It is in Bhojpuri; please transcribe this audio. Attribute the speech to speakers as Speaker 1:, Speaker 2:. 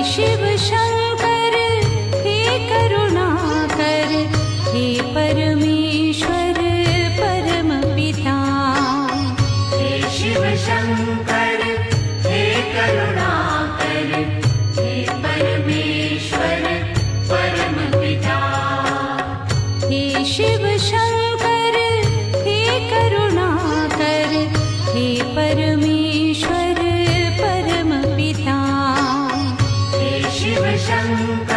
Speaker 1: शिव शंकर हे करुणाकर, हे परमेश्वर परम पिता।
Speaker 2: हे शिव शंकर हे करुणाकर, हे परमेश्वर परम पिता।
Speaker 1: हे शिव शंकर हे करुणाकर, हे परमेश्वर परम पिता।
Speaker 2: हे शिव शंकर